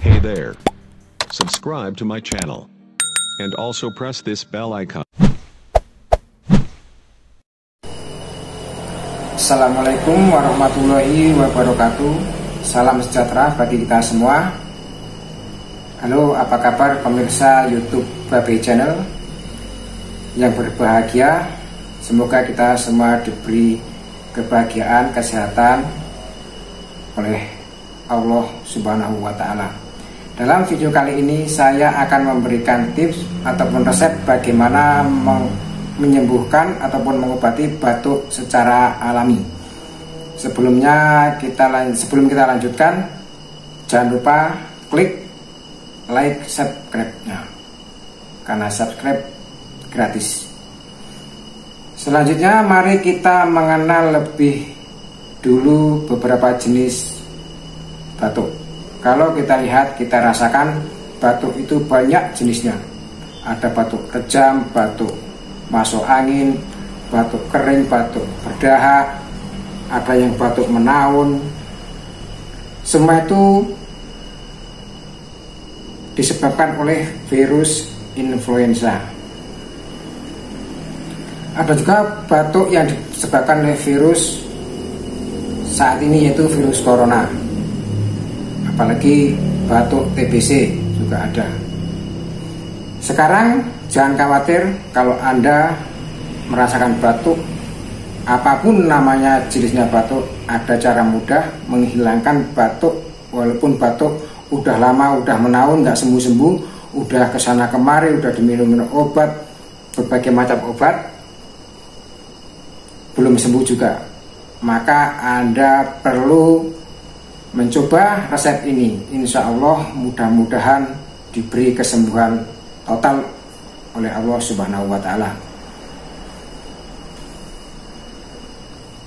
Hey there. Subscribe to my channel. And also press this bell icon. Assalamualaikum warahmatullahi wabarakatuh. Salam sejahtera bagi kita semua. Halo, apa kabar pemirsa YouTube Babe Channel yang berbahagia? Semoga kita semua diberi kebahagiaan, kesehatan oleh Allah Subhanahu wa Ta'ala. Dalam video kali ini saya akan memberikan tips ataupun resep bagaimana menyembuhkan ataupun mengobati batuk secara alami. Sebelum kita lanjutkan, jangan lupa klik like, subscribe-nya, karena subscribe gratis. Selanjutnya mari kita mengenal lebih dulu beberapa jenis batuk. Kalau kita lihat, kita rasakan batuk itu banyak jenisnya. Ada batuk kejam, batuk masuk angin, batuk kering, batuk berdahak, ada yang batuk menaun. Semua itu disebabkan oleh virus influenza. Ada juga batuk yang disebabkan oleh virus saat ini, yaitu virus corona. Apalagi batuk TBC juga ada. Sekarang jangan khawatir kalau Anda merasakan batuk, apapun namanya jenisnya batuk, ada cara mudah menghilangkan batuk. Walaupun batuk udah lama, udah menaun, nggak sembuh-sembuh, udah kesana kemari, udah diminum obat, berbagai macam obat, belum sembuh juga, maka Anda perlu mencoba resep ini. Insya Allah mudah-mudahan diberi kesembuhan total oleh Allah Subhanahu wa Ta'ala.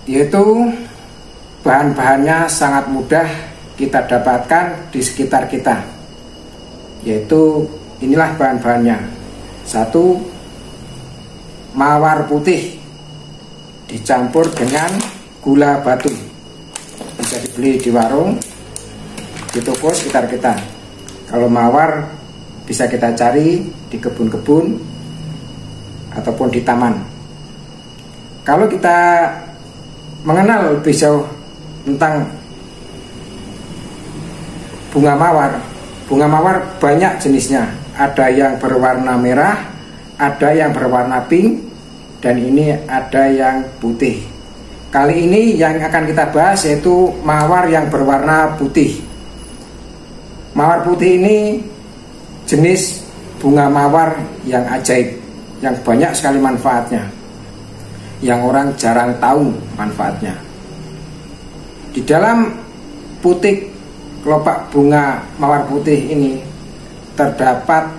Yaitu bahan-bahannya sangat mudah kita dapatkan di sekitar kita. Yaitu inilah bahan-bahannya. 1. Mawar putih dicampur dengan gula batu. Bisa dibeli di warung, di toko sekitar kita. Kalau mawar bisa kita cari di kebun-kebun ataupun di taman. Kalau kita mengenal lebih jauh tentang bunga mawar banyak jenisnya. Ada yang berwarna merah, ada yang berwarna pink, dan ini ada yang putih. Kali ini yang akan kita bahas yaitu mawar yang berwarna putih. Mawar putih ini jenis bunga mawar yang ajaib, yang banyak sekali manfaatnya, yang orang jarang tahu manfaatnya. Di dalam putik kelopak bunga mawar putih ini terdapat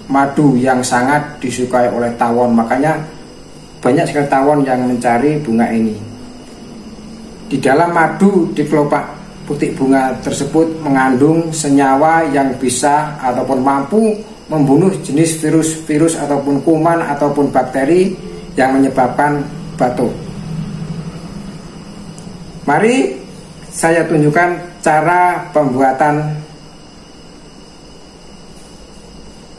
madu yang sangat disukai oleh tawon. Makanya banyak sekali tawon yang mencari bunga ini. Di dalam madu di kelopak putik bunga tersebut mengandung senyawa yang bisa ataupun mampu membunuh jenis virus-virus ataupun kuman ataupun bakteri yang menyebabkan batuk. Mari saya tunjukkan cara pembuatan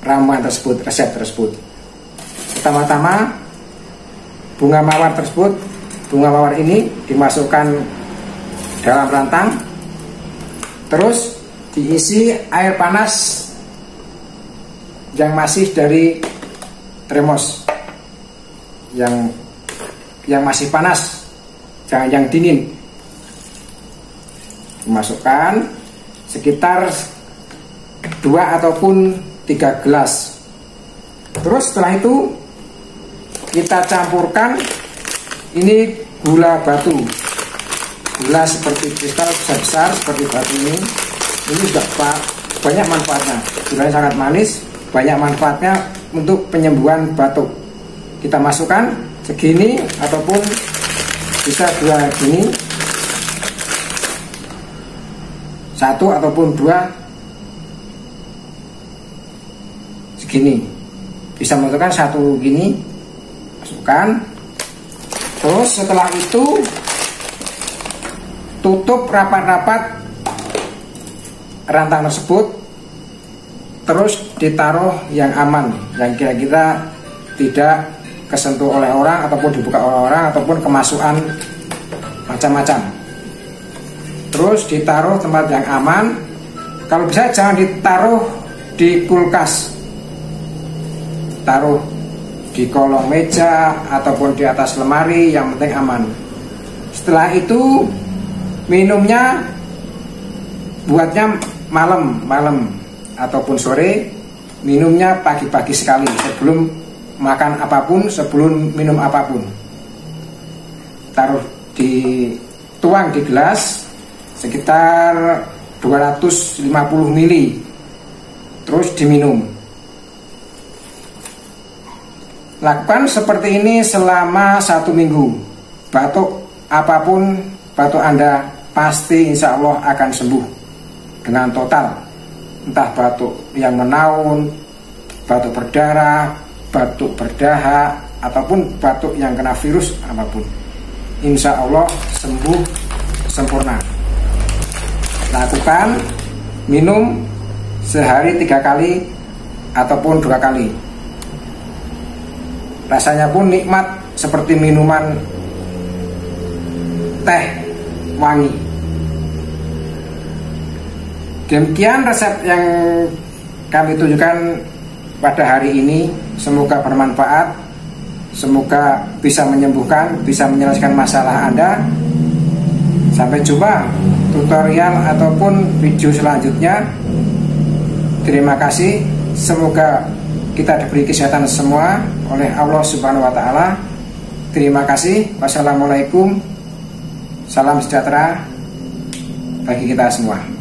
ramuan tersebut, resep tersebut. Pertama-tama, bunga mawar ini dimasukkan dalam rantang, terus diisi air panas yang masih dari termos, yang masih panas, jangan yang dingin. Dimasukkan sekitar 2 ataupun 3 gelas. Terus setelah itu kita campurkan ini gula batu. Gula seperti kristal besar-besar seperti batu ini sudah banyak manfaatnya. Gulanya sangat manis, banyak manfaatnya untuk penyembuhan batuk. Kita masukkan segini ataupun bisa 2 gini, 1 ataupun 2 segini. Bisa masukkan 1 gini, masukkan. Terus setelah itu tutup rapat-rapat rantang tersebut terus ditaruh yang aman, yang kira-kira tidak kesentuh oleh orang ataupun dibuka oleh orang ataupun kemasukan macam-macam. Terus ditaruh tempat yang aman. Kalau bisa jangan ditaruh di kulkas, taruh di kolong meja ataupun di atas lemari, yang penting aman. Setelah itu minumnya buatnya malam ataupun sore, minumnya pagi-pagi sekali sebelum makan apapun, sebelum minum apapun. Tuang di gelas sekitar 250 ml, terus diminum. Lakukan seperti ini selama 1 minggu. Batuk apapun batuk Anda pasti insya Allah akan sembuh dengan total. Entah batuk yang menaun, batuk berdarah, batuk berdahak, ataupun batuk yang kena virus apapun, insya Allah sembuh sempurna. Lakukan, minum sehari 3 kali ataupun 2 kali. Rasanya pun nikmat seperti minuman teh wangi. Demikian resep yang kami tunjukkan pada hari ini. Semoga bermanfaat, semoga bisa menyembuhkan, bisa menyelesaikan masalah Anda. Sampai jumpa tutorial ataupun video selanjutnya. Terima kasih. Semoga kita diberi kesehatan semua oleh Allah Subhanahu wa Ta'ala. Terima kasih. Wassalamualaikum. Salam sejahtera bagi kita semua.